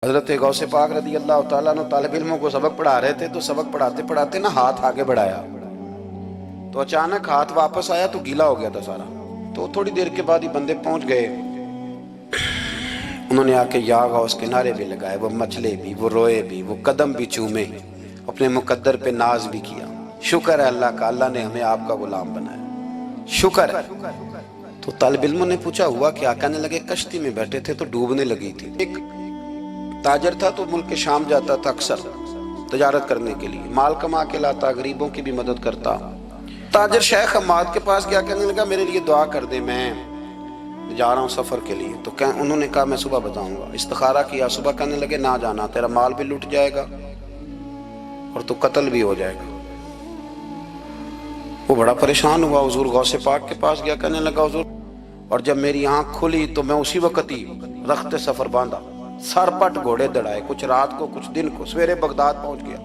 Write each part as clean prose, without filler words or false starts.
حضرت غوث پاک رضی اللہ تعالیٰ عنہ طالب علموں کو سبق پڑھا رہے تھے، تو سبق پڑھاتے پڑھاتے نا ہاتھ آگے بڑھایا تو اچانک ہاتھ واپس آیا تو گیلا ہو گیا تھا سارا۔ تو تھوڑی دیر کے بعد ہی بندے پہنچ گئے، انہوں نے آ کے یا غوث کے نعرے بھی لگائے، وہ مچلے بھی، وہ روئے بھی، وہ قدم بھی چومے، اپنے مقدر پہ ناز بھی کیا۔ شکر ہے اللہ کا، اللہ نے ہمیں آپ کا غلام بنایا، شکر ہے۔ تو طالب علموں نے پوچھا ہوا کیا؟ کہنے لگے کشتی میں بیٹھے تھے تو ڈوبنے لگی تھی۔ ایک تاجر تھا تو ملک شام جاتا تھا اکثر تجارت کرنے کے لیے، مال کما کے لاتا، غریبوں کی بھی مدد کرتا۔ تاجر شیخ حماد کے پاس گیا، کہنے لگا میرے لیے دعا کر دے، میں جا رہا ہوں سفر کے لیے۔ تو انہوں نے کہا میں صبح بتاؤں گا۔ استخارہ کیا صبح، کہنے لگے نہ جانا، تیرا مال بھی لٹ جائے گا اور تو قتل بھی ہو جائے گا۔ وہ بڑا پریشان ہوا، حضور غوث پاک کے پاس گیا، کہنے لگا حضور، اور جب میری آنکھ کھلی تو میں اسی وقت ہی رخت سفر باندھا، سر پٹ گھوڑے دڑائے، کچھ رات کو کچھ دن کو، سویرے بغداد پہنچ گیا۔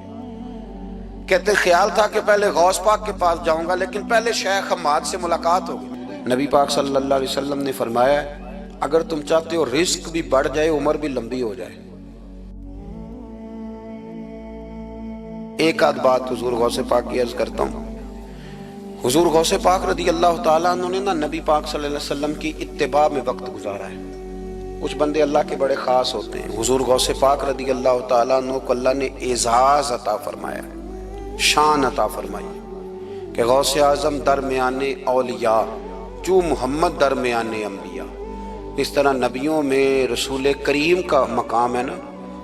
کہتے خیال تھا کہ پہلے غوث پاک کے پاس جاؤں گا، لیکن پہلے شیخ حماد سے ملاقات ہو گئی۔ نبی پاک صلی اللہ علیہ وسلم نے فرمایا اگر تم چاہتے ہو رزق بھی بڑھ جائے، عمر بھی لمبی ہو جائے، ایک آدھ بات حضور غوث پاک کی عرض کرتا ہوں۔ حضور غوث پاک رضی اللہ تعالیٰ عنہ نے نا نبی پاک صلی اللہ علیہ وسلم کی اتباع میں وقت گزارا ہے۔ کچھ بندے اللہ کے بڑے خاص ہوتے ہیں۔ حضور غوث پاک رضی اللہ تعالیٰ عنہ کو اللہ نے اعزاز عطا فرمایا، شان عطا فرمائی کہ غوث اعظم درمیان اولیاء، جو محمد درمیان انبیاء۔ اس طرح نبیوں میں رسول کریم کا مقام ہے نا،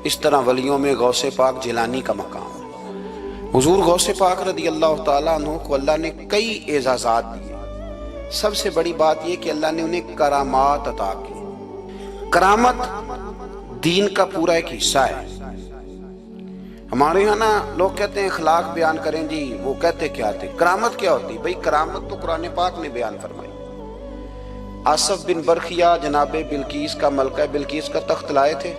اس طرح ولیوں میں غوث پاک جیلانی کا مقام ہے۔ حضور غوث پاک رضی اللہ تعالیٰ عنہ کو اللہ نے کئی اعزازات دیے۔ سب سے بڑی بات یہ کہ اللہ نے انہیں کرامات عطا کی۔ کرامت دین کا پورا ایک حصہ ہے۔ ہمارے یہاں نا لوگ کہتے ہیں اخلاق بیان کریں جی، وہ کہتے کیا تھے؟ کرامت کیا ہوتی؟ بھئی کرامت تو قرآن پاک نے بیان فرمائی۔ آصف بن برخیہ جناب بلقیس کا ملکہ بلقیس کا تخت لائے تھے،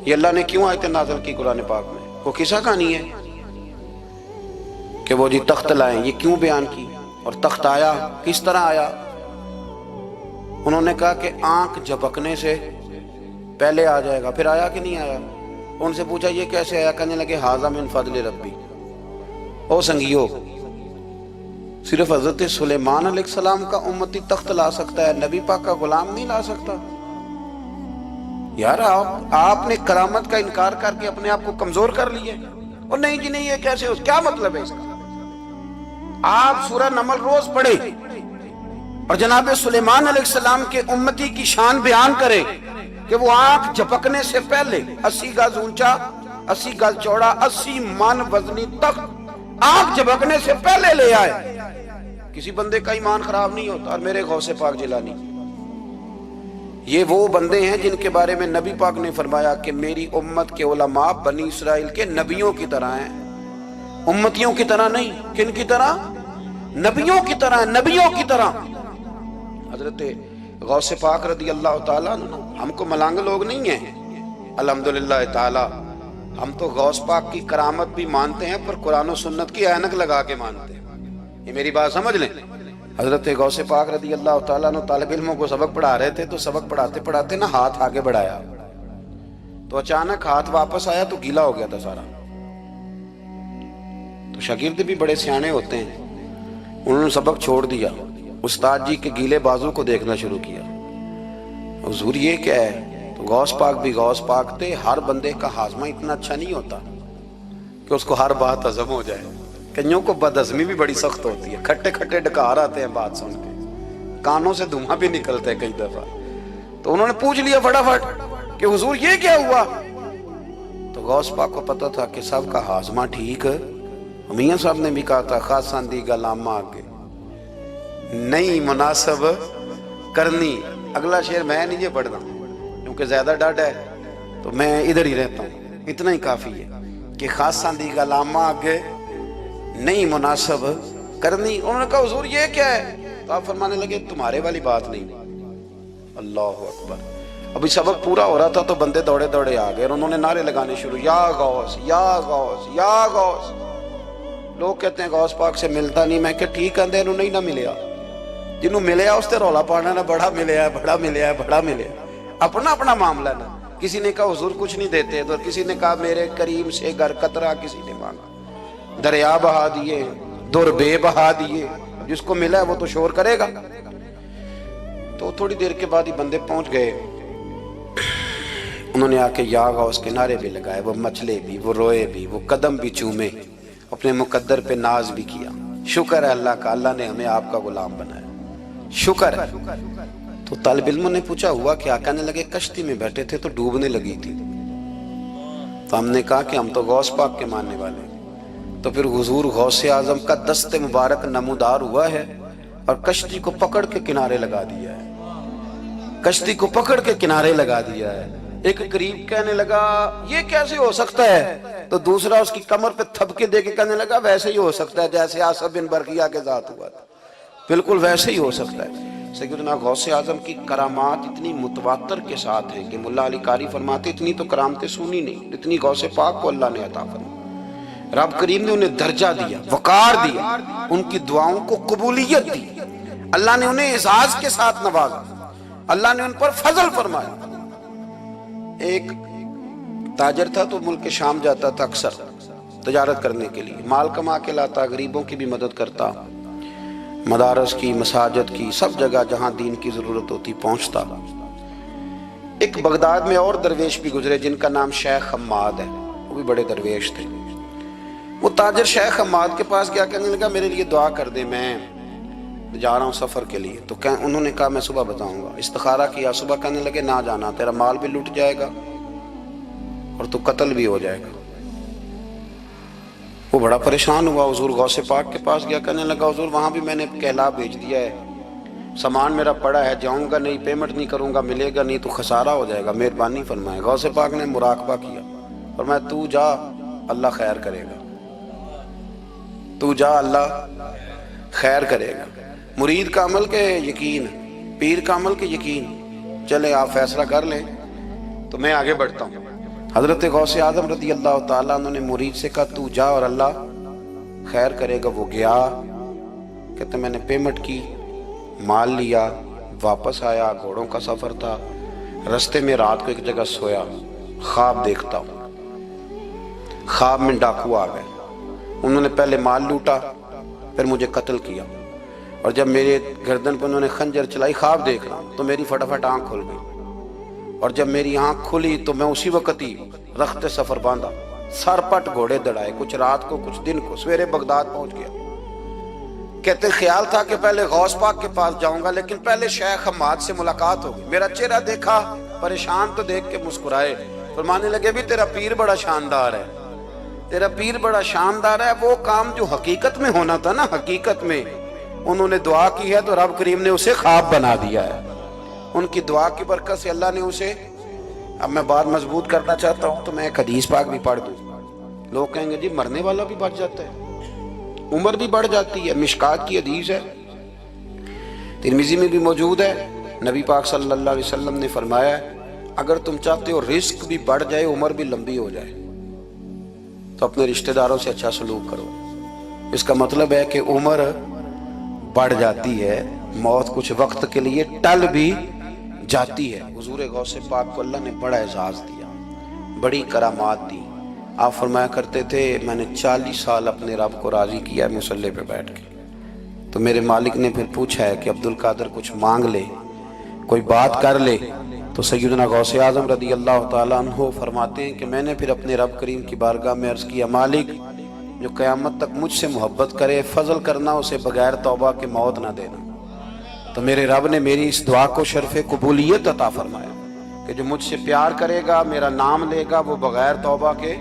یہ اللہ نے کیوں آیت نازل کی قرآن پاک میں؟ وہ قصہ کہانی ہے کہ وہ جی تخت لائیں، یہ کیوں بیان کی؟ اور تخت آیا کس طرح آیا؟ انہوں نے کہا کہ آنکھ جھپکنے سے پہلے آ جائے گا، پھر آیا کہ نہیں آیا؟ ان سے پوچھا یہ کیسے آیا؟ کہنے لگے ھذا من فضل ربی۔ او سنگیو، صرف حضرت سلیمان علیہ السلام کا امتی تخت لا سکتا ہے، نبی پاک کا غلام نہیں لا سکتا؟ یار آپ نے کرامت کا انکار کر کے اپنے آپ کو کمزور کر لیے۔ اور نہیں جی نہیں، یہ کیسے ہو؟ کیا مطلب ہے اس کا؟ آپ سورہ نمل روز پڑھے اور جناب سلیمان علیہ السلام کے امتی کی شان بیان کرے کہ وہ آنکھ جھپکنے سے پہلے 80 گز اونچا، 80 گز چوڑا، 80 من وزنی تخت آنکھ جھپکنے سے پہلے لے آئے۔ کسی بندے کا ایمان خراب نہیں ہوتا۔ اور میرے غوث پاک جیلانی، یہ وہ بندے ہیں جن کے بارے میں نبی پاک نے فرمایا کہ میری امت کے علماء بنی اسرائیل کے نبیوں کی طرح ہیں، امتیوں کی طرح نہیں۔ کن کی طرح؟ نبیوں کی طرح، نبیوں کی طرح۔ حضرت غوث پاک رضی اللہ تعالیٰ عنہ ہم کو ملانگ لوگ نہیں ہیں، الحمدللہ تعالیٰ ہم تو غوث پاک کی کرامت بھی مانتے ہیں، پر قرآن و سنت کی اینک لگا کے مانتے ہیں۔ یہ میری بات سمجھ لیں۔ حضرت غوث پاک رضی اللہ تعالیٰ عنہ طالب علموں کو سبق پڑھا رہے تھے، تو سبق پڑھاتے پڑھاتے نا ہاتھ آگے بڑھایا تو اچانک ہاتھ واپس آیا تو گیلا ہو گیا تھا سارا۔ تو شاگرد بھی بڑے سیانے ہوتے ہیں، انہوں نے سبق چھوڑ دیا، استاد جی کے گیلے بازو کو دیکھنا شروع کیا۔ حضور یہ کیا ہے؟ تو غوث پاک بھی غوث پاک تھے۔ ہر بندے کا ہاضمہ اتنا اچھا نہیں ہوتا کہ اس کو ہر بات ہضم ہو جائے، کئیوں کو بد ہضمی بھی بڑی سخت ہوتی ہے، کھٹے کھٹے ڈکار آتے ہیں بات سن کے، کانوں سے دھواں بھی نکلتا ہے کئی دفعہ۔ تو انہوں نے پوچھ لیا فٹافٹ کہ حضور یہ کیا ہوا؟ تو غوث پاک کو پتا تھا کہ سب کا ہاضمہ ٹھیک ہے۔ میاں صاحب نے بھی کہا تھا خاصاں دی گلامہ آگے نہیں مناسب کرنی۔ اگلا شعر میں نہیں یہ پڑھنا کیونکہ زیادہ ڈاڈ ہے تو میں ادھر ہی رہتا ہوں، اتنا ہی کافی ہے کہ خاصاں دی گلامہ آگے نہیں مناسب کرنی۔ انہوں نے کہا حضور یہ کیا ہے؟ تو آپ فرمانے لگے تمہارے والی بات نہیں۔ اللہ اکبر۔ ابھی سبق پورا ہو رہا تھا تو بندے دوڑے دوڑے آ گئے اور انہوں نے نعرے لگانے شروع، یا غوث یا غوث یا غوث۔ لوگ کہتے ہیں غوث پاک سے ملتا نہیں، میں کہ ٹھیک ہے انہوں نہیں نہ ملیا، جنہوں ملیا اس تے رولا پانا نہ بڑا ملیا ہے بڑا ملیا ہے بڑا ملیا، اپنا اپنا معاملہ نا۔ کسی نے کہا حضور کچھ نہیں دیتے، تو کسی نے کہا میرے کریم سے گر قطرہ کسی نے مانگا، دریا بہا دیے، در بے بہا دیے، جس کو ملا ہے وہ تو شور کرے گا۔ تو تھوڑی دیر کے بعد ہی بندے پہنچ گئے، انہوں نے آ کے یا غوث کے نعرے بھی لگائے، وہ مچلے بھی، وہ روئے بھی، وہ قدم بھی چومے، اپنے مقدر پہ ناز بھی کیا۔ شکر ہے اللہ کا، اللہ نے ہمیں آپ کا غلام بنایا، شکر ہے۔ تو طالب علموں نے پوچھا ہوا کیا؟ کہنے لگے کشتی میں بیٹھے تھے تو ڈوبنے لگی تھی، تو ہم نے کہا کہ ہم تو غوث پاک کے ماننے والے ہیں، تو پھر حضور غوث اعظم کا دست مبارک نمودار ہوا ہے اور کشتی کو پکڑ کے کنارے لگا دیا ہے، کشتی کو پکڑ کے کنارے لگا دیا ہے۔ ایک قریب کہنے لگا یہ کیسے ہو سکتا ہے؟ تو دوسرا اس کی کمر پہ تھپکے دے کے کہنے لگا ویسے ہی ہو سکتا ہے جیسے آصف بن برقیہ کے ذات ہوا تھا، بالکل ویسے ہی ہو سکتا ہے۔ سیدنا غوث اعظم کی کرامات اتنی متواتر کے ساتھ ہیں کہ ملا علی قاری فرماتے اتنی تو کرامتیں سنی نہیں اتنی غوث پاک کو اللہ نے عطا فرمائی۔ رب کریم نے انہیں درجہ دیا، وقار دیا، ان کی دعاؤں کو قبولیت دی، اللہ نے انہیں اعزاز کے ساتھ نوازا، اللہ نے ان پر فضل فرمایا۔ ایک تاجر تھا تو ملک شام جاتا تھا اکثر تجارت کرنے کے لیے، مال کما کے لاتا، غریبوں کی بھی مدد کرتا، مدارس کی، مساجد کی، سب جگہ جہاں دین کی ضرورت ہوتی پہنچتا۔ ایک بغداد میں اور درویش بھی گزرے جن کا نام شیخ حماد ہے، وہ بھی بڑے درویش تھے۔ وہ تاجر شیخ حماد کے پاس گیا، کہنے لگا میرے لیے دعا کر دے، میں جا رہا ہوں سفر کے لیے۔ تو انہوں نے کہا میں صبح بتاؤں گا۔ استخارہ کیا، صبح کہنے لگے نہ جانا، تیرا مال بھی لٹ جائے گا اور تو قتل بھی ہو جائے گا۔ وہ بڑا پریشان ہوا، حضور غوث پاک کے پاس گیا، کہنے لگا حضور وہاں بھی میں نے کہلا بھیج دیا ہے، سامان میرا پڑا ہے، جاؤں گا نہیں، پیمنٹ نہیں کروں گا، ملے گا نہیں تو خسارہ ہو جائے گا، مہربانی فرمائے۔ غوث پاک نے مراقبہ کیا، فرمایا تو جا اللہ خیر کرے گا، تو جا اللہ خیر کرے گا۔ مرید کا عمل کے یقین، پیر کا عمل کے یقین، چلے آپ فیصلہ کر لیں تو میں آگے بڑھتا ہوں۔ حضرت غوث اعظم رضی اللہ تعالیٰ عنہ نے مرید سے کہا تو جا اور اللہ خیر کرے گا۔ وہ گیا، کہتے میں نے پیمنٹ کی، مال لیا، واپس آیا، گھوڑوں کا سفر تھا، رستے میں رات کو ایک جگہ سویا، خواب دیکھتا ہوں، خواب میں ڈاکو آ گئے، انہوں نے پہلے مال لوٹا پھر مجھے قتل کیا، اور جب میرے گردن پہ انہوں نے خنجر چلائی، خواب دیکھ رہا ہوں تو میری فٹافٹ آنکھ کھل گئی، اور جب میری آنکھ کھلی تو میں اسی وقت ہی رخت سفر باندھا، سر پٹ گھوڑے دڑائے، کچھ رات کو کچھ دن کو، سویرے بغداد پہنچ گیا۔ کہتے خیال تھا کہ پہلے غوث پاک کے پاس جاؤں گا، لیکن پہلے شیخ حماد سے ملاقات ہوگی۔ میرا چہرہ دیکھا، پریشان تو دیکھ کے مسکرائے، فرمانے لگے بھی تیرا پیر بڑا شاندار ہے، تیرا پیر بڑا شاندار ہے۔ وہ کام جو حقیقت میں ہونا تھا نا، حقیقت میں انہوں نے دعا کی ہے تو رب کریم نے اسے خواب بنا دیا ہے۔ ان کی دعا کی برکت سے اللہ نے اسے، اب میں بات مضبوط کرنا چاہتا ہوں تو میں ایک حدیث پاک بھی پڑھ دوں۔ لوگ کہیں گے جی مرنے والا بھی بچ جاتا ہے، عمر بھی بڑھ جاتی ہے۔ مشکات کی حدیث ہے، ترمذی میں بھی موجود ہے، نبی پاک صلی اللہ علیہ وسلم نے فرمایا ہے اگر تم چاہتے ہو رزق بھی بڑھ جائے، عمر بھی لمبی ہو جائے، تو اپنے رشتہ داروں سے اچھا سلوک کرو۔ اس کا مطلب ہے کہ عمر بڑھ جاتی ہے، موت کچھ وقت کے لیے ٹل بھی جاتی ہے۔ حضور غوث پاک کو اللہ نے بڑا اعزاز دیا، بڑی کرامات دی۔ آپ فرمایا کرتے تھے میں نے 40 سال اپنے رب کو راضی کیا ہے مصلی پہ بیٹھ کے۔ تو میرے مالک نے پھر پوچھا ہے کہ عبد القادر کچھ مانگ لے، کوئی بات کر لے، تو سیدنا غوث اعظم رضی اللہ تعالیٰ عنہ فرماتے ہیں کہ میں نے پھر اپنے رب کریم کی بارگاہ میں عرض کیا مالک جو قیامت تک مجھ سے محبت کرے، فضل کرنا اسے بغیر توبہ کے موت نہ دینا۔ تو میرے رب نے میری اس دعا کو شرف قبولیت عطا فرمایا کہ جو مجھ سے پیار کرے گا، میرا نام لے گا، وہ بغیر توبہ کے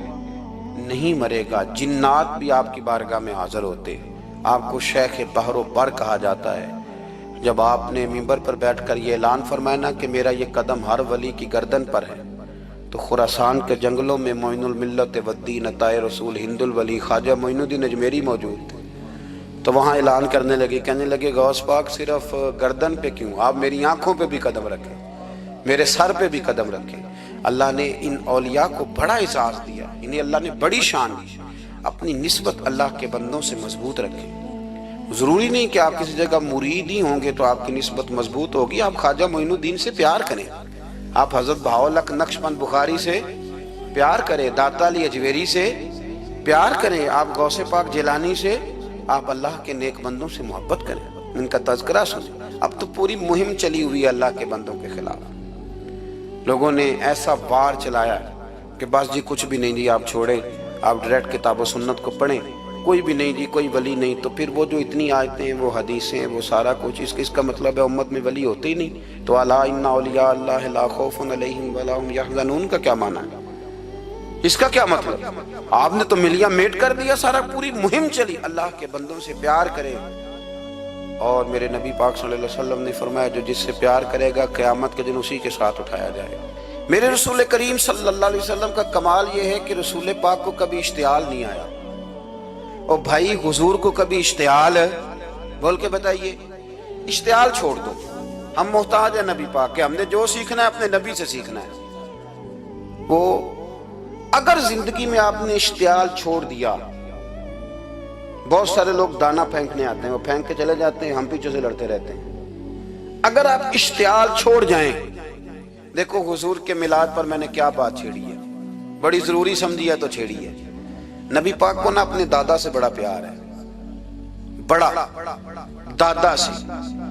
نہیں مرے گا۔ جنات بھی آپ کی بارگاہ میں حاضر ہوتے، آپ کو شیخ بحر و بر کہا جاتا ہے۔ جب آپ نے منبر پر بیٹھ کر یہ اعلان فرمایا نا کہ میرا یہ قدم ہر ولی کی گردن پر ہے، تو خراسان کے جنگلوں میں معین الملت والدین عطائے رسول ہند الولی خواجہ معین الدین اجمیری موجود تھے، تو وہاں اعلان کرنے لگے، کہنے لگے غوث پاک صرف گردن پہ کیوں، آپ میری آنکھوں پہ بھی قدم رکھیں، میرے سر پہ بھی قدم رکھیں۔ اللہ نے ان اولیاء کو بڑا اعزاز دیا، انہیں اللہ نے بڑی شان دی۔ اپنی نسبت اللہ کے بندوں سے مضبوط رکھیں۔ ضروری نہیں کہ آپ کسی جگہ مرید ہی ہوں گے تو آپ کی نسبت مضبوط ہوگی، آپ خواجہ معین الدین سے پیار کریں، آپ حضرت بہاؤالحق نقشبند بخاری سے پیار کریں، داتا علی اجویری سے پیار کریں، آپ غوث پاک جیلانی سے، آپ اللہ کے نیک بندوں سے محبت کریں، ان کا تذکرہ سنیں۔ اب تو پوری مہم چلی ہوئی ہے اللہ کے بندوں کے خلاف، لوگوں نے ایسا وار چلایا کہ بس جی کچھ بھی نہیں جی، آپ چھوڑیں، آپ ڈائریکٹ کتاب و سنت کو پڑھیں، کوئی بھی نہیں جی، کوئی ولی نہیں۔ تو پھر وہ جو اتنی آیتیں ہیں، وہ حدیثیں، وہ سارا کچھ، اس کا مطلب ہے امت میں ولی ہوتے ہی نہیں۔ تو الا ان اولیاء اللہ لا خوف علیہم ولا هم یحزنون کا کیا معنی ہے؟ اس کا کیا مطلب؟ آپ نے تو ملیاں میٹ کر دیا، سارا پوری مہم چلی۔ اللہ کے بندوں سے پیار کریں، اور میرے نبی پاک صلی اللہ علیہ وسلم نے فرمایا جو جس سے پیار کرے گا قیامت کے دن اسی کے ساتھ اٹھایا جائے گا۔ میرے رسول کریم صلی اللہ علیہ وسلم کا کمال یہ ہے کہ رسول پاک کو کبھی اشتعال نہیں آیا، اور بھائی حضور کو کبھی اشتعال، بول کے بتائیے، اشتعال چھوڑ دو۔ ہم محتاج ہیں نبی پاک کے، ہم نے جو سیکھنا ہے اپنے نبی سے سیکھنا ہے۔ وہ اگر زندگی میں آپ نے اشتعال چھوڑ دیا، بہت سارے لوگ دانا پھینکنے آتے ہیں، وہ پھینک کے چلے جاتے ہیں، ہم پیچھے سے لڑتے رہتے ہیں۔ اگر آپ اشتعال چھوڑ جائیں، دیکھو حضور کے میلاد پر میں نے کیا بات چھیڑی ہے، بڑی ضروری سمجھی ہے تو چھیڑی ہے۔ نبی پاک کو نا اپنے دادا سے بڑا پیار ہے، بڑا، دادا سے،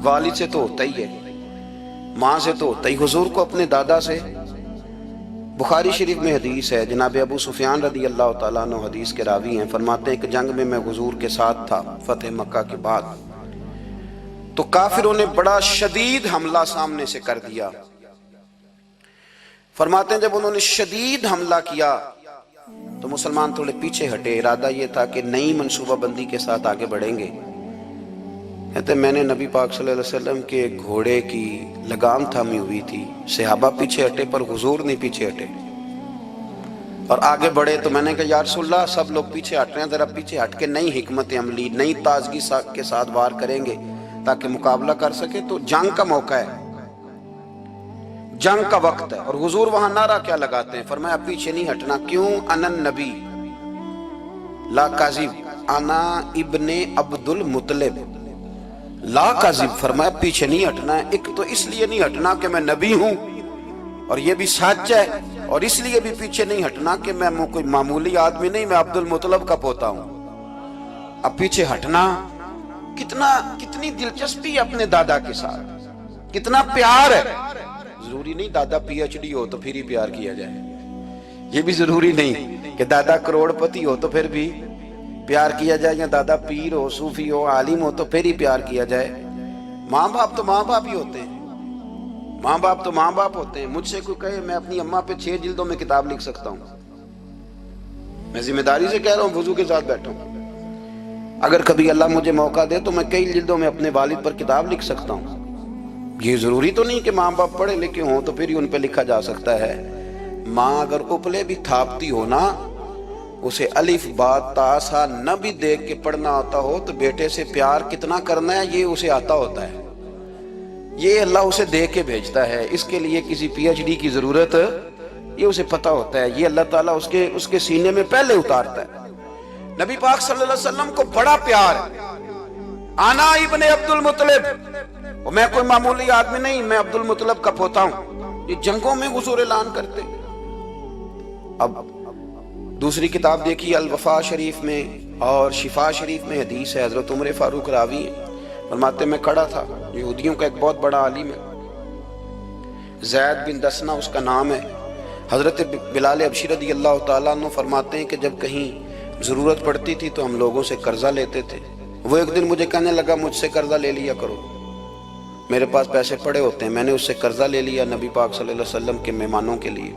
والد سے تو ہوتا ہی ہے، ماں سے تو ہوتا ہی، حضور کو اپنے دادا سے۔ بخاری شریف میں حدیث ہے، جناب ابو سفیان رضی اللہ تعالیٰ عنہ حدیث کے راوی ہیں، فرماتے ہیں کہ جنگ میں حضور کے ساتھ تھا فتح مکہ کے بعد، تو کافروں نے بڑا شدید حملہ سامنے سے کر دیا۔ فرماتے ہیں جب انہوں نے شدید حملہ کیا تو مسلمان تھوڑے پیچھے ہٹے، ارادہ یہ تھا کہ نئی منصوبہ بندی کے ساتھ آگے بڑھیں گے۔ کہتے ہیں میں نے نبی پاک صلی اللہ علیہ وسلم کے گھوڑے کی لگام تھامی ہوئی تھی، صحابہ پیچھے ہٹے پر حضور نہیں پیچھے ہٹے، اور آگے بڑھے۔ تو میں نے کہا یا رسول اللہ سب لوگ پیچھے ہٹ رہے ہیں، ذرا پیچھے ہٹ کے نئی حکمت عملی، نئی تازگی کے ساتھ وار کریں گے تاکہ مقابلہ کر سکے۔ تو جنگ کا موقع ہے، جنگ کا وقت ہے، اور حضور وہاں نعرہ کیا لگاتے ہیں؟ فرمایا پیچھے نہیں ہٹنا۔ کیوں؟ انا النبی لا کاذب انا ابن عبد المطلب لا کاذب، فرمایا پیچھے نہیں ہٹنا ہے۔ ایک تو اس لیے نہیں ہٹنا کہ میں نبی ہوں اور یہ بھی سچ ہے، اور اس لیے بھی پیچھے نہیں ہٹنا کہ میں کوئی معمولی آدمی نہیں، میں عبد المطلب کا پوتا ہوں۔ اب پیچھے ہٹنا، کتنی دلچسپی ہے اپنے دادا کے ساتھ، کتنا پیار ہے۔ ضروری نہیں دادا پی ایچ ڈی ہو تو پھر ہی پیار کیا جائے، یہ بھی ضروری نہیں کہ دادا کروڑ پتی ہو تو پھر بھی پیار کیا جائے، یا دادا پیر ہو، صوفی ہو، عالم ہو تو پھر ہی پیار کیا جائے۔ ماں باپ تو ماں باپ ہی ہوتے ہیں، ماں باپ تو ماں باپ ہوتے ہیں۔ مجھ سے کوئی کہے میں اپنی اماں پہ 6 جلدوں میں کتاب لکھ سکتا ہوں، میں ذمہ داری سے کہہ رہا ہوں، وضو کے ساتھ بیٹھا ہوں۔ اگر کبھی اللہ مجھے موقع دے تو میں کئی جلدوں میں اپنے والد پر کتاب لکھ سکتا ہوں۔ یہ ضروری تو نہیں کہ ماں باپ پڑھے لکھے ہوں تو پھر ہی ان پہ لکھا جا سکتا ہے۔ ماں اگر اپلے بھی تھاپتی ہو نا، اسے الف با تا سا نہ بھی دیکھ کے پڑھنا آتا ہو تو بیٹے سے پیار کتنا کرنا ہے یہ اسے آتا ہوتا ہے، یہ اللہ اسے دیکھ کے بھیجتا ہے۔ اس کے لیے کسی پی ایچ ڈی کی ضرورت یہ اسے پتا ہوتا ہے، یہ اللہ تعالیٰ اس کے سینے میں پہلے اتارتا ہے۔ نبی پاک صلی اللہ علیہ وسلم کو بڑا پیار ہے۔ انا ابن عبد المطلب، میں کوئی معمولی آدمی نہیں، میں عبد المطلب کا پوتا ہوں۔ یہ جنگوں میں حضور اعلان کرتے۔ اب دوسری کتاب دیکھی الوفا شریف میں اور شفا شریف میں حدیث ہے، حضرت عمر فاروق راوی ہیں، فرماتے میں کھڑا تھا، یہودیوں کا ایک بہت بڑا عالم ہے، زید بن دسنا اس کا نام ہے، حضرت بلال حبشی رضی اللہ تعالیٰ عنہ فرماتے ہیں کہ جب کہیں ضرورت پڑتی تھی تو ہم لوگوں سے قرضہ لیتے تھے۔ وہ ایک دن مجھے کہنے لگا مجھ سے قرضہ لے لیا کرو، میرے پاس پیسے پڑے ہوتے ہیں۔ میں نے اس سے قرضہ لے لیا نبی پاک صلی اللہ علیہ وسلم کے مہمانوں کے لیے،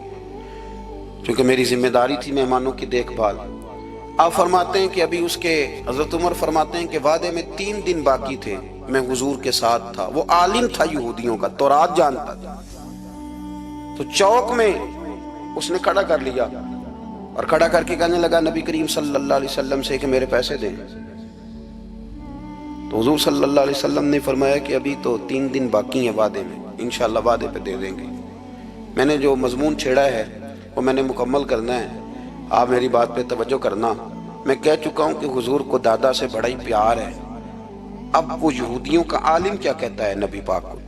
کیونکہ میری ذمہ داری تھی مہمانوں کی دیکھ بھال۔ آپ فرماتے ہیں کہ ابھی اس کے حضرت عمر فرماتے ہیں کہ وعدے میں 3 دن باقی تھے، میں حضور کے ساتھ تھا۔ وہ عالم تھا یہودیوں کا، تورات جانتا تھا، تو چوک میں اس نے کھڑا کر لیا اور کھڑا کر کے کہنے لگا نبی کریم صلی اللہ علیہ وسلم سے کہ میرے پیسے دیں۔ تو حضور صلی اللہ علیہ وسلم نے فرمایا کہ ابھی تو 3 دن باقی ہیں وعدے میں، انشاءاللہ وعدے پہ دے دیں گے۔ میں نے جو مضمون چھیڑا ہے وہ میں نے مکمل کرنا ہے، آپ میری بات پہ توجہ کرنا۔ میں کہہ چکا ہوں کہ حضور کو دادا سے بڑا ہی پیار ہے۔ اب وہ یہودیوں کا عالم کیا کہتا ہے نبی پاک کو؟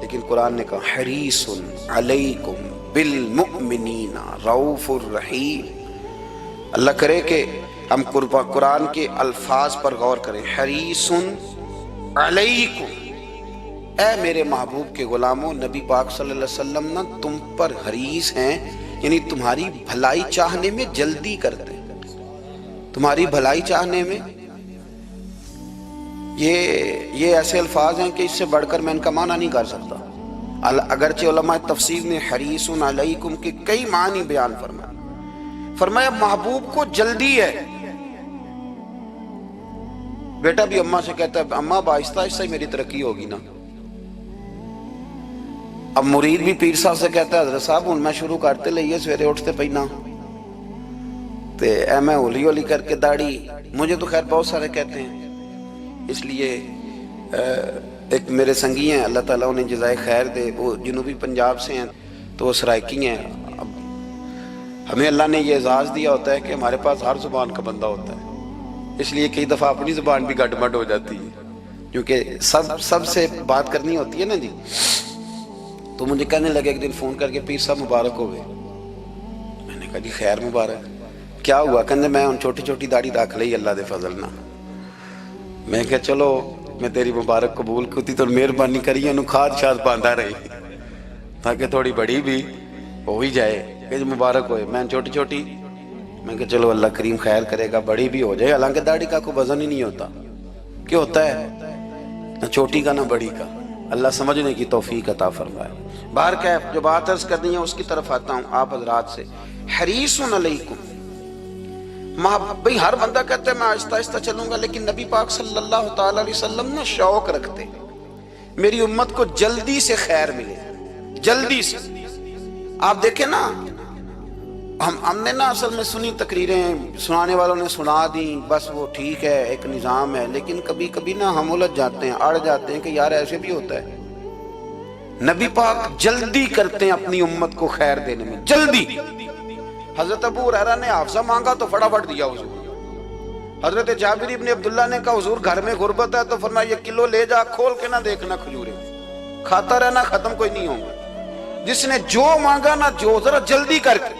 لیکن قرآن نے کہا حریص علیکم بالمؤمنین رؤوف الرحیم۔ اللہ کرے کہ ہم قرآن کے الفاظ پر غور کریں۔ حریص علیکم، اے میرے محبوب کے غلاموں، نبی پاک صلی اللہ علیہ وسلم نا تم پر حریص ہیں، یعنی تمہاری بھلائی چاہنے میں جلدی کرتے ہیں، تمہاری بھلائی چاہنے میں۔ یہ ایسے الفاظ ہیں کہ اس سے بڑھ کر میں ان کا معنی نہیں کر سکتا، اگرچہ علماء تفسیر نے حریص علیکم کے کئی معنی بیان فرمایا محبوب کو جلدی ہے۔ بیٹا بھی اماں سے کہتا ہے اماں آہستہ آہستہ ہی میری ترقی ہوگی نا۔ اب مرید بھی پیر صاحب سے کہتا ہے حضرت صاحب ہوں میں شروع کرتے لئیے سویرے اٹھتے پہنا تے اے میں ہولی ہولی کر کے داڑھی، مجھے تو خیر بہت سارے کہتے ہیں، اس لیے ایک میرے سنگی ہیں اللہ تعالیٰ انہیں جزائے خیر دے، وہ جنوبی پنجاب سے ہیں تو وہ سرائکی ہیں۔ اب ہمیں اللہ نے یہ اعزاز دیا ہوتا ہے کہ ہمارے پاس ہر زبان کا بندہ ہوتا ہے، اس لیے کئی دفعہ اپنی زبان بھی گڈ مڈ ہو جاتی ہے، کیونکہ سب سے بات کرنی ہوتی ہے نا جی۔ تو مجھے کہنے لگے ایک دن فون کر کے پیر صاحب مبارک ہو گئے۔ میں نے کہا جی خیر مبارک، کیا ہوا؟ کہنے میں ان چھوٹی چھوٹی داڑھی رکھ لئی اللہ دے فضل نہ۔ میں کہا چلو میں تیری مبارک قبول کرتی تو مہربانی کری انہوں کھاد شاد باندھا رہی تاکہ تھوڑی بڑی بھی ہو ہی جائے کہ مبارک ہوئے۔ میں چھوٹی چھوٹی، میں کہا چلو اللہ کریم خیر کرے گا بڑی بھی ہو جائے، حالانکہ داڑھی کا کوئی وزن ہی نہیں ہوتا، کیا ہوتا ہے نہ چھوٹی کا نہ بڑی کا، اللہ سمجھنے کی توفیق عطا فرمائے۔ باہر کہ جو بات عرض کرنی ہے اس کی طرف آتا ہوں آپ حضرات سے۔ حریص علیکم، بھئی ہر بندہ کہتا ہے میں آہستہ آہستہ چلوں گا، لیکن نبی پاک صلی اللہ تعالیٰ علیہ وسلم نے شوق رکھتے میری امت کو جلدی سے خیر ملے، جلدی سے۔ آپ دیکھیں نا ہم نے نا اصل میں سنی تقریریں، سنانے والوں نے سنا دیں، بس وہ ٹھیک ہے ایک نظام ہے، لیکن کبھی کبھی نا ہم الجھ جاتے ہیں، اڑ جاتے ہیں کہ یار ایسے بھی ہوتا ہے۔ نبی پاک جلدی کرتے ہیں اپنی امت کو خیر دینے میں، جلدی۔ حضرت ابو ہریرہ نے حافظہ مانگا تو فٹافٹ دیا حضور۔ حضرت جابر ابن عبداللہ نے کہا حضور گھر میں غربت ہے تو فرمایا 1 کلو لے جا، کھول کے نہ دیکھنا کھجوریں، کھاتا رہنا ختم کوئی نہیں ہوگا۔ جس نے جو مانگا نا جو ذرا جلدی کر کے،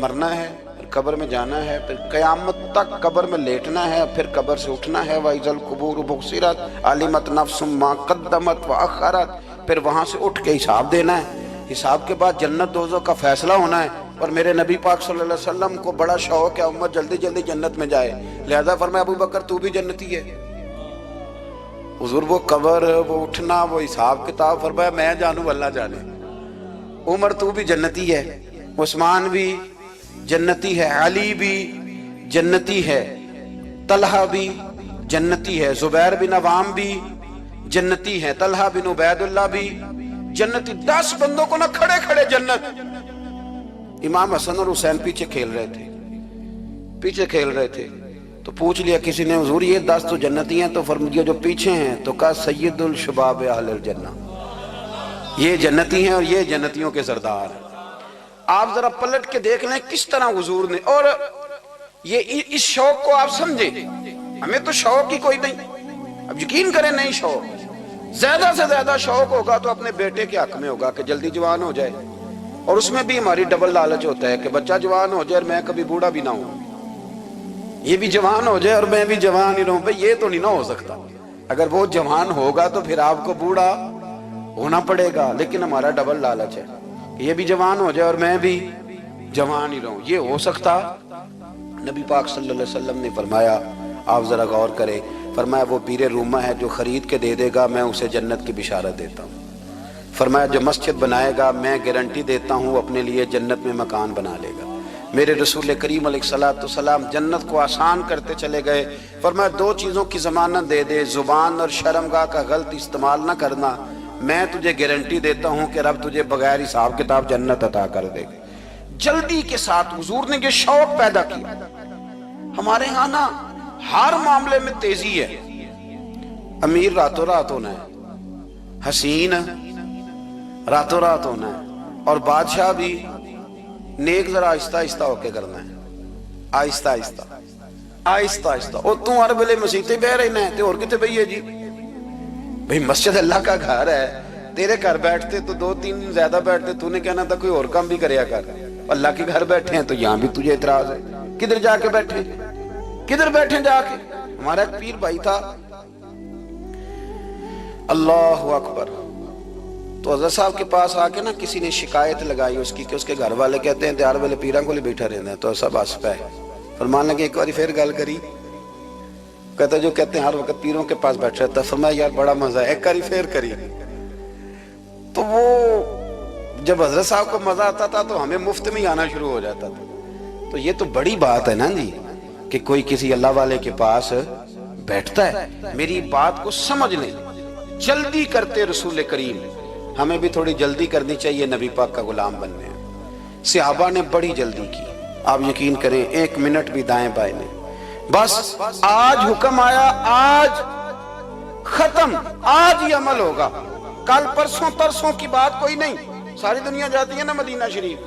مرنا ہے پھر قبر میں جانا ہے، پھر قیامت تک قبر میں لیٹنا ہے، پھر قبر سے اٹھنا ہے۔ وَإِذَا الْقُبُورُ بُعْثِرَتْ عَلِمَتْ نَفْسٌ مَا قَدَّمَتْ وَأَخَّرَتْ، پھر وہاں سے اٹھ کے حساب دینا ہے، حساب کے بعد جنت دوزخ کا فیصلہ ہونا ہے۔ اور میرے نبی پاک صلی اللہ علیہ وسلم کو بڑا شوق ہے امت جلدی جلدی جنت میں جائے، لہذا فرمایا ابو بکر تو بھی جنتی ہے۔ حضور وہ قبر، وہ اٹھنا، وہ حساب کتاب، فرمایا میں جانوں اللہ جانے۔ عمر تو بھی جنتی ہے، عثمان بھی جنتی ہے، علی بھی جنتی ہے، طلحہ بھی جنتی ہے، زبیر بن عوام بھی جنتی ہے، طلحہ بن عبید اللہ بھی جنتی۔ 10 بندوں کو نہ کھڑے کھڑے جنت۔ امام حسن اور حسین پیچھے کھیل رہے تھے تو پوچھ لیا کسی نے حضور یہ 10 تو جنتی ہیں، تو فرمایا جو پیچھے ہیں، تو کہا سید الشباب اہل الجنہ، یہ جنتی ہیں اور یہ جنتیوں کے سردار ہیں۔ آپ ذرا پلٹ کے دیکھ لیں کس طرح حضور نے، اور یہ اس شوق کو آپ سمجھیں، ہمیں تو شوق ہی کوئی نہیں، اب یقین کریں نہیں شوق، زیادہ سے زیادہ شوق ہوگا تو اپنے بیٹے کے حق میں ہوگا کہ جلدی جوان ہو جائے، اور اس میں بھی ہماری ڈبل لالچ ہوتا ہے کہ بچہ جوان ہو جائے اور میں کبھی بوڑھا بھی نہ ہوں، یہ بھی جوان ہو جائے اور میں بھی جوان ہی رہوں۔ بھئی یہ تو نہیں نہ ہو سکتا، اگر وہ جوان ہوگا تو پھر آپ کو بوڑھا ہونا پڑے گا، لیکن ہمارا ڈبل لالچ ہے کہ یہ بھی جوان ہو جائے اور میں بھی جوان ہی رہوں، یہ ہو سکتا؟ نبی پاک صلی اللہ علیہ وسلم نے فرمایا، آپ ذرا غور کریں، فرمایا وہ پیر رومہ ہے جو خرید کے دے دے گا میں اسے جنت کی بشارت دیتا ہوں۔ فرمایا جو مسجد بنائے گا میں گارنٹی دیتا ہوں اپنے لیے جنت میں مکان بنا لے گا۔ میرے رسول کریم علیہ السلام جنت کو آسان کرتے چلے گئے، فرمایا 2 چیزوں کی ضمانت دے دے، زبان اور شرمگاہ کا غلط استعمال نہ کرنا، میں تجھے گارنٹی دیتا ہوں کہ رب تجھے بغیر حساب کتاب جنت عطا کر دے گا۔ جلدی کے ساتھ حضور نے یہ شوق پیدا کیا۔ ہمارے ہاں نا ہر معاملے میں تیزی ہے، امیر راتوں رات ہونا ہے، حسین راتوں رات ہونا ہے، اور بادشاہ بھی نیک ذرا آہستہ آہستہ ہو کے کرنا ہے، آہستہ آہستہ آہستہ آہستہ۔ اور تو ہر ویلے مسیطے بہ رہنا ہے تے اور کتے بھئی ہے جی، بھئی مسجد اللہ کا گھر ہے تیرے گھر بیٹھتے تو 2-3 دن زیادہ بیٹھتے، تو نے کہنا تھا کوئی اور کام بھی کریا کر، اللہ کے گھر بیٹھے ہیں تو یہاں بھی تجھے اعتراض ہے، کدھر جا کے بیٹھے، کدھر بیٹھے جا کے؟ ہمارا ایک پیر بھائی تھا، اللہ اکبر، تو حضرت صاحب کے پاس آ کے نا کسی نے شکایت لگائی اس کی کہ اس کے گھر والے کہتے ہیں دیار والے پیران کو لے بیٹھا رہنا ہے، تو سب ہنس پہ فرمان لگے، ایک باری پھر گل کری، کہتا جو کہتے ہیں ہر وقت پیروں کے پاس بیٹھ رہتا، فرمایا یار بڑا مزہ ہے، ایک باری پھر کری۔ تو وہ جب حضرت صاحب کو مزہ آتا تھا تو ہمیں مفت میں ہی آنا شروع ہو جاتا تھا۔ تو یہ تو بڑی بات ہے نا جی کہ کوئی کسی اللہ والے کے پاس بیٹھتا ہے۔ میری بات کو سمجھ لیں، جلدی کرتے رسول کریم، ہمیں بھی تھوڑی جلدی کرنی چاہیے نبی پاک کا غلام بننے۔ صحابہ نے بڑی جلدی کی، آپ یقین کریں 1 منٹ بھی دائیں بائیں نہیں، بس آج حکم آیا، آج ختم، آج ہی عمل ہوگا، کل پرسوں ترسوں کی بات کوئی نہیں۔ ساری دنیا جاتی ہے نا مدینہ شریف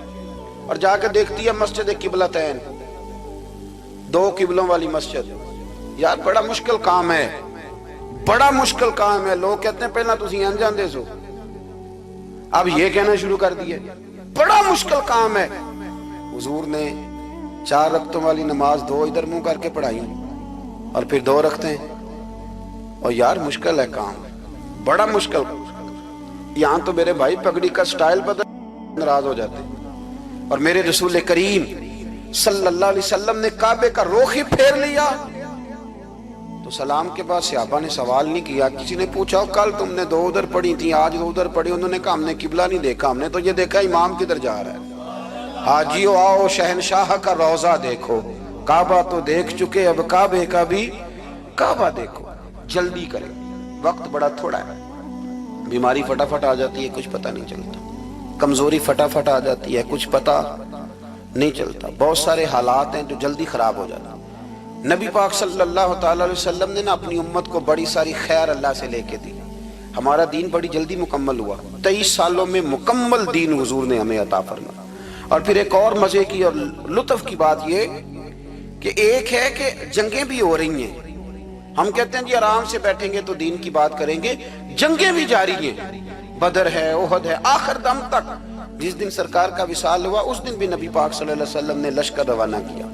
اور جا کے دیکھتی ہے مسجد قبلتین، 2 قبلوں والی مسجد، یار بڑا مشکل کام ہے، بڑا مشکل کام ہے۔ لوگ کہتے ہیں پہلا تسی این جاندے سو، اب یہ کہنا شروع کر دیا بڑا مشکل کام ہے۔ حضور نے 4 رکعتوں والی نماز 2 ادھر منہ کر کے پڑھائی اور پھر 2 رکھتے ہیں، اور یار مشکل ہے کام، بڑا مشکل۔ یہاں تو میرے بھائی پگڑی کا سٹائل بدل ناراض ہو جاتے، اور میرے رسول کریم صلی اللہ علیہ وسلم نے کعبے کا رخ ہی پھیر لیا تو سلام کے بعد صحابہ نے سوال نہیں کیا۔ کسی نے پوچھا کل تم نے 2 ادھر پڑھی تھی، آج 2 ادھر پڑھی، انہوں نے کہا ہم نے قبلہ نہیں دیکھا، ہم نے تو یہ دیکھا امام کدھر جا رہا ہے۔ حاجیو آؤ شہنشاہ کا روضہ دیکھو، کعبہ تو دیکھ چکے، اب کعبے کا بھی کعبہ دیکھو۔ جلدی کریں، وقت بڑا تھوڑا ہے، بیماری فٹافٹ آ جاتی ہے، کچھ پتہ نہیں چلتا، کمزوری فٹافٹ آ جاتی ہے، کچھ پتہ نہیں چلتا، بہت سارے حالات ہیں جو جلدی خراب ہو جاتا۔ نبی پاک صلی اللہ تعالی علیہ وسلم نے نا اپنی امت کو بڑی ساری خیر اللہ سے لے کے دی، ہمارا دین بڑی جلدی مکمل ہوا، 23 سالوں میں مکمل دین حضور نے ہمیں عطا فرمایا۔ اور پھر ایک اور مزے کی اور لطف کی بات یہ کہ ایک ہے کہ جنگیں بھی ہو رہی ہیں، ہم کہتے ہیں جی آرام سے بیٹھیں گے تو دین کی بات کریں گے، جنگیں بھی جاری ہیں، بدر ہے، احد ہے، آخر دم تک۔ جس دن سرکار کا وصال ہوا اس دن بھی نبی پاک صلی اللہ علیہ وسلم نے لشکر روانہ کیا،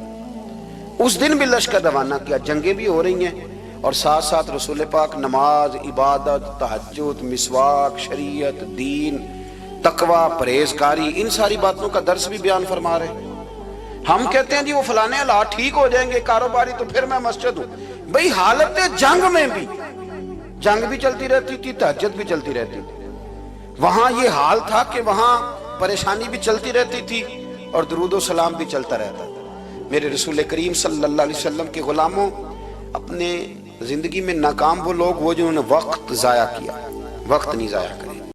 اس دن بھی لشکر روانہ کیا، جنگیں بھی ہو رہی ہیں، اور ساتھ ساتھ رسول پاک نماز، عبادت، تہجد، مسواک، شریعت، دین، تقوی، پرہیزگاری، ان ساری باتوں کا درس بھی بیان فرما رہے ہیں۔ ہم کہتے ہیں جی وہ فلانے حالات ٹھیک ہو جائیں گے کاروباری تو پھر میں مسجد ہوں، بھئی حالت جنگ میں بھی جنگ بھی چلتی رہتی تھی، تہجد بھی چلتی رہتی تھی، وہاں یہ حال تھا کہ وہاں پریشانی بھی چلتی رہتی تھی اور درود و سلام بھی چلتا رہتا تھا۔ میرے رسول کریم صلی اللہ علیہ وسلم کے غلاموں، اپنے زندگی میں ناکام وہ لوگ وہ جنہوں نے وقت ضائع کیا، وقت نہیں ضائع کیا۔